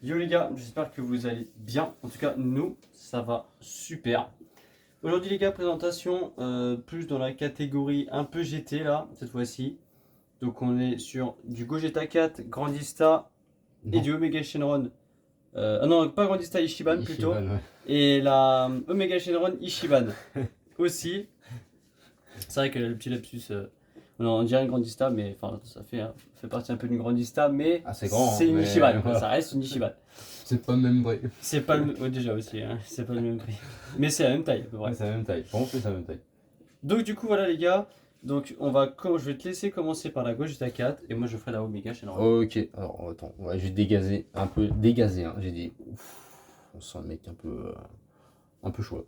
Yo les gars, j'espère que vous allez bien. En tout cas, nous, ça va super. Aujourd'hui les gars, présentation plus dans la catégorie un peu GT là, cette fois-ci. Donc on est sur du Gogeta 4, Grandista et Non, du Omega Shenron. Ah non, pas Grandista, Ichiban plutôt. Ichiban, ouais. Et la Omega Shenron Ichiban aussi. C'est vrai que le petit lapsus, on dirait une Grandista, mais enfin ça fait partie un peu d'une Grandista, mais Ah, c'est grand, c'est hein, une mais Ichiban, voilà. ça reste une Ichiban. C'est pas le même prix. C'est pas le déjà aussi, hein, c'est pas le même prix. Mais c'est la même taille à peu Ouais, près. c'est la même taille. Pour moi, c'est la même taille. Donc du coup voilà les gars, donc je vais te laisser commencer par la Gogeta 4 et moi je ferai la Omega Shenron. Ok, alors attends, ouais, j'ai dégazé, un peu dégazé, hein. J'ai dit, ouf, on sent le mec un peu chaud.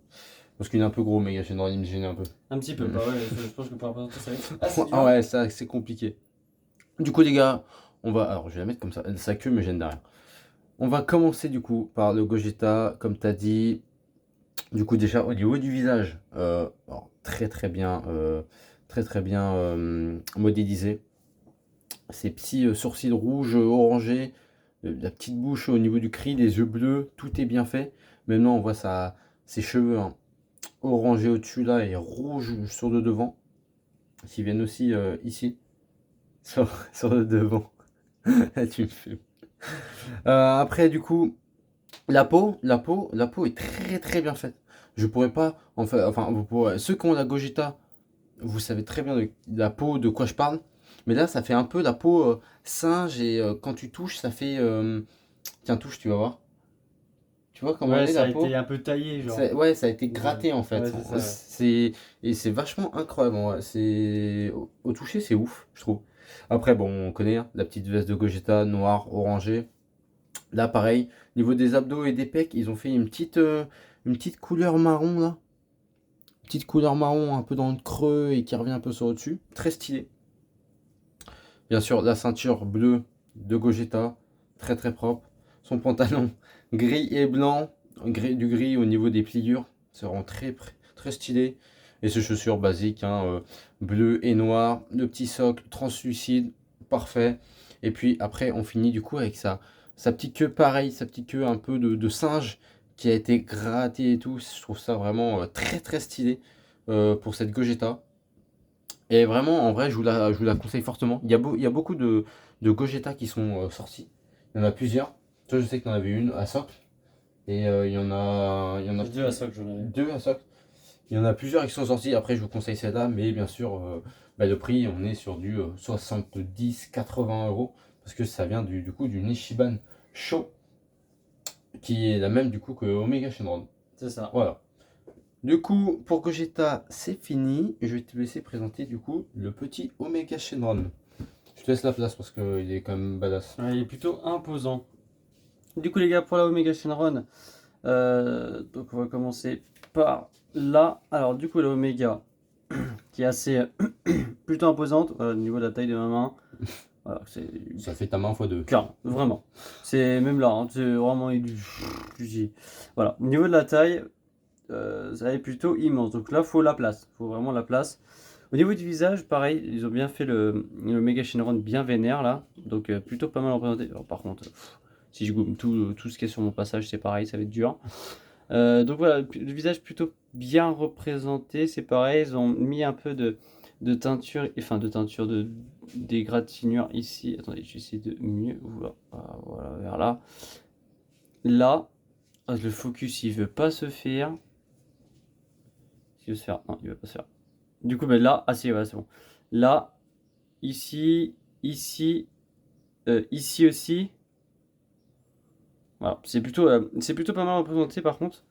Parce qu'il est un peu gros, méga Shenron, il me gêne un peu. Un petit peu, bah ouais, je pense que pour la présenter ça va être assez dur. Ah ouais, ça, c'est compliqué. Du coup, les gars, alors je vais la mettre comme ça, sa queue me gêne derrière. On va commencer du coup par le Gogeta, comme t'as dit. Du coup, déjà au niveau du visage, alors, très bien modélisé. Ces petits sourcils rouges orangés, la petite bouche au niveau du cri, les yeux bleus, tout est bien fait. Maintenant, on voit ses cheveux, hein, orangés au-dessus là et rouges sur le devant, qui viennent aussi ici, sur le devant. Là, tu me fais. Après, du coup, la peau est très bien faite. Je pourrais pas, enfin, ceux qui ont la Gogeta, vous savez très bien de la peau de quoi je parle. Mais là, ça fait un peu la peau singe et quand tu touches, ça fait. Tiens, touche, tu vas voir. Tu vois comment Ouais, elle est ça la a été peau? un peu taillé genre. Ouais, ça a été Ouais, gratté en fait. ouais c'est ça. Ouais. Et c'est vachement incroyable. Ouais. Au toucher, c'est ouf, je trouve. Après, bon, on connaît hein, la petite veste de Gogeta noire, orangée. Là, pareil, niveau des abdos et des pecs, ils ont fait une petite couleur marron là. Petite couleur marron un peu dans le creux et qui revient un peu sur au-dessus. Très stylé. Bien sûr, la ceinture bleue de Gogeta, très propre. Son pantalon gris et blanc, du gris au niveau des pliures. C'est vraiment très stylé. Et ses chaussures basiques, hein, bleu et noir. Le petit socle translucide, parfait. Et puis après, on finit du coup avec sa petite queue pareil, sa petite queue un peu de singe qui a été grattée et tout. Je trouve ça vraiment très stylé pour cette Gogeta. Et vraiment, en vrai, je vous la conseille fortement. Il y a beaucoup de Gogeta qui sont sortis. Il y en a plusieurs. Toi, je sais que tu en avais une à socle. Et il y en a J'ai deux à ça que j'en avais. deux à socle. Il y en a plusieurs qui sont sortis. Après, je vous conseille celle-là. Mais bien sûr, le prix, on est sur du 70-80 euros. Parce que ça vient du coup du Nishiban Show. Qui est la même du coup que Omega Shenron. C'est ça. Voilà. Du coup, pour Gogeta, c'est fini. Je vais te laisser présenter du coup le petit Omega Shenron. Je te laisse la place parce qu'il est quand même badass. Ouais, il est plutôt imposant. Du coup les gars, pour la Omega Shenron, donc on va commencer par là. Alors du coup la Omega, qui est assez plutôt imposante au niveau de la taille de ma main. Voilà, c'est Ça fait ta main x2. clair, vraiment. C'est même là, hein, c'est vraiment voilà. Au niveau de la taille, ça est plutôt immense. Donc là, faut la place, faut vraiment la place. Au niveau du visage, pareil, ils ont bien fait le Mega Shenron bien vénère là, donc plutôt pas mal représenté. Alors, par contre, si je gomme tout ce qui est sur mon passage, c'est pareil, ça va être dur. Donc voilà, le visage plutôt bien représenté, c'est pareil, ils ont mis un peu de teinture, enfin de teinture, d'égratignure ici. Attendez, je vais essayer de mieux voir. Voilà, vers là. Là, le focus il veut pas se faire. Il veut se faire, non, il veut pas se faire. Du coup, ben là, ah si, ouais, c'est bon. Là, ici, ici aussi. Voilà, c'est plutôt pas mal représenté par contre.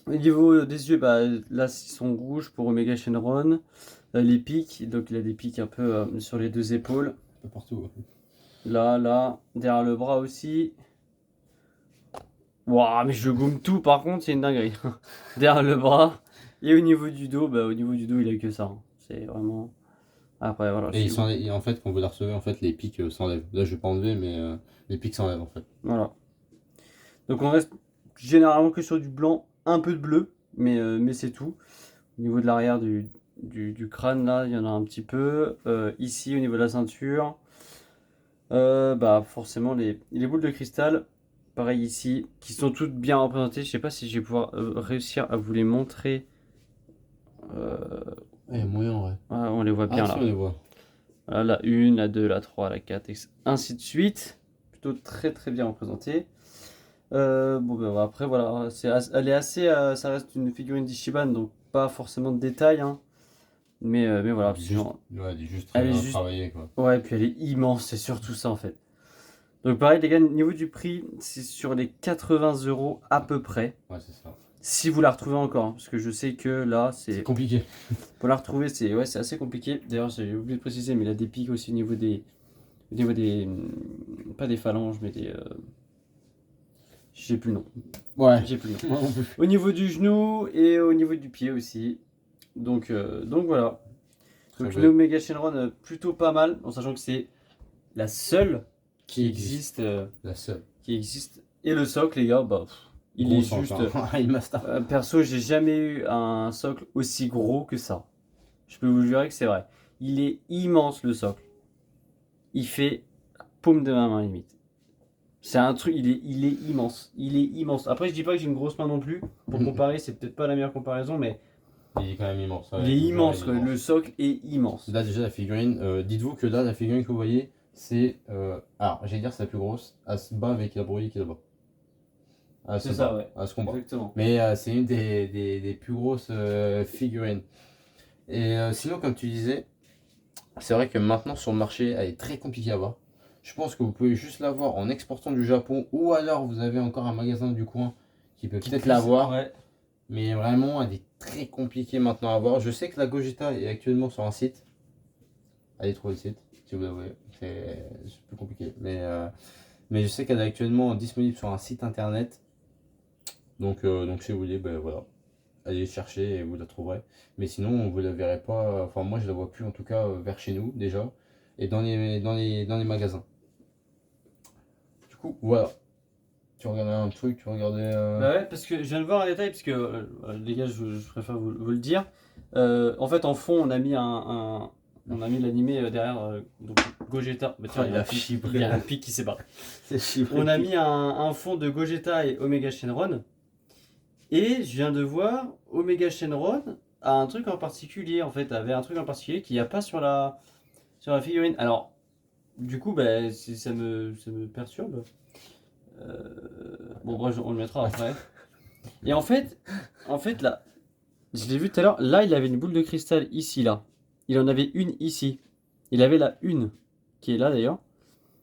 Au niveau des yeux, bah, là, ils sont rouges pour Omega Shenron. Les pics, donc il a des pics un peu sur les deux épaules. Un peu partout. Là, derrière le bras aussi. Waouh, mais je gomme tout par contre, c'est une dinguerie. Derrière le bras. Et au niveau du dos, bah, au niveau du dos, il a que ça, hein. C'est vraiment. Après, voilà. Et en fait, quand vous la recevez, en fait, les pics s'enlèvent. Là, je vais pas enlever, mais les pics s'enlèvent en fait. Voilà. Donc on reste généralement que sur du blanc, un peu de bleu, mais c'est tout. Au niveau de l'arrière du crâne, là, il y en a un petit peu. Ici, au niveau de la ceinture. Bah forcément les boules de cristal, pareil ici, qui sont toutes bien représentées. Je sais pas si je vais pouvoir réussir à vous les montrer. Il y a moyen, ouais. Ah, on les voit bien Ah, si, là. on les voit. Voilà, la 1, la 2, la 3, la 4, ainsi de suite. Plutôt très très bien représenté. Bon, bah, après, voilà, elle est assez. Ça reste une figurine d'Ichiban, donc pas forcément de détails, hein. Mais voilà, Elle est c'est juste, genre. ouais, elle est juste très Elle est bien juste. travaillée, quoi. Ouais, et puis elle est immense, c'est surtout ça en fait. Donc, pareil, les gars, niveau du prix, c'est sur les 80 € à peu près. Ouais, c'est ça. Si vous la retrouvez encore, hein, parce que je sais que là, C'est compliqué. pour la retrouver, c'est assez compliqué. D'ailleurs, j'ai oublié de préciser, mais il a des pics aussi au niveau des, pas des phalanges, mais des. J'ai plus le nom. Ouais. J'ai plus le nom. Moi non plus. Au niveau du genou et au niveau du pied aussi. Donc voilà. Donc Très une belle. Omega Shenron plutôt pas mal, en sachant que c'est la seule qui existe. La seule. Qui existe. Et le socle, les gars, bah, il Gros est sang, juste. il master. Perso, j'ai jamais eu un socle aussi gros que ça. Je peux vous jurer que c'est vrai. Il est immense le socle. Il fait la paume de ma main limite. C'est un truc, il est immense. Il est immense. Après, je dis pas que j'ai une grosse main non plus. Pour comparer, c'est peut-être pas la meilleure comparaison, mais Il est quand même immense. Ouais, il est je vous jure, immense. il est Quoi. immense. Le socle est immense. Là, déjà, la figurine, dites-vous que là, la figurine que vous voyez, c'est. Alors, j'allais dire c'est la plus grosse. Elle se bat avec la Broly qui est là-bas. Elle C'est se ça, bat, ouais. elle se combat. Exactement. Mais c'est une des plus grosses figurines. Et sinon, comme tu disais, c'est vrai que maintenant sur le marché, elle est très compliquée à avoir. Je pense que vous pouvez juste l'avoir en exportant du Japon ou alors vous avez encore un magasin du coin qui peut peut-être l'avoir. Ouais. Mais vraiment, elle est très compliquée maintenant à avoir. Je sais que la Gogeta est actuellement sur un site. Allez trouver le site, si vous la voulez. C'est plus compliqué. Mais je sais qu'elle est actuellement disponible sur un site internet. Donc si vous voulez, ben voilà. Allez chercher et vous la trouverez. Mais sinon, vous la verrez pas. Enfin, moi, je la vois plus en tout cas vers chez nous déjà. Et dans les magasins. Du coup, voilà. Tu regardais un truc, tu regardais. Bah ouais, parce que je viens de voir un détail, parce que les gars, je préfère vous le dire. En fait, en fond, on a mis on a mis l'animé derrière donc Gogeta. Bah, tiens, Ah, il y a un pic, chibré. il y a un pic qui s'est barré. C'est chiffré. On a mis un fond de Gogeta et Omega Shenron. Et je viens de voir Omega Shenron a un truc en particulier, en fait, avait un truc en particulier qu'il n'y a pas sur la figurine. Alors, du coup, bah, ça me perturbe. Bon, bref, on le mettra après. Et en fait, là, je l'ai vu tout à l'heure, là, il avait une boule de cristal ici, là. Il en avait une ici. Il avait la une, qui est là d'ailleurs.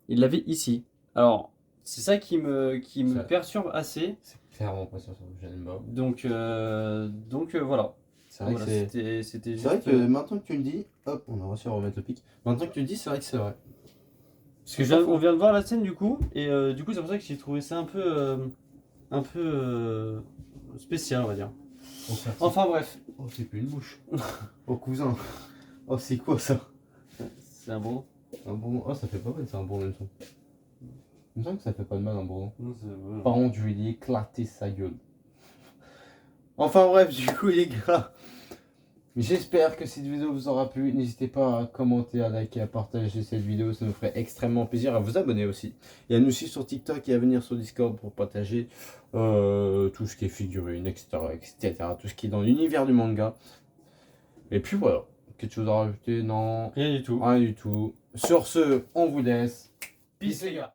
Il l'avait ici. Alors, c'est ça qui me Ça- perturbe assez. C'est clairement pas sur Janemba. Donc voilà. C'est vrai Voilà, que c'est. c'était C'est vrai juste. que maintenant que tu le dis, hop, on a réussi à remettre le pic. Maintenant que tu le dis, c'est vrai que c'est vrai. Parce que on vient de voir la scène du coup, et du coup, c'est pour ça que j'ai trouvé ça un peu spécial, on va dire. Enfin bref, Oh, c'est plus une bouche. Oh, cousin. Oh, c'est quoi ça? c'est un bon. Un bourdon. Oh, ça fait pas mal, c'est un bourdon. Il me semble que ça fait pas de mal un bourdon. Non, voilà. Par contre, je vais lui éclater sa gueule. Enfin bref, du coup, les gars, j'espère que cette vidéo vous aura plu. N'hésitez pas à commenter, à liker, à partager cette vidéo. Ça nous ferait extrêmement plaisir. À vous abonner aussi. Et à nous suivre sur TikTok et à venir sur Discord pour partager tout ce qui est figurines, etc. Tout ce qui est dans l'univers du manga. Et puis voilà. Quelque chose à rajouter? Non. Rien du tout. Rien du tout. Sur ce, on vous laisse. Peace les gars.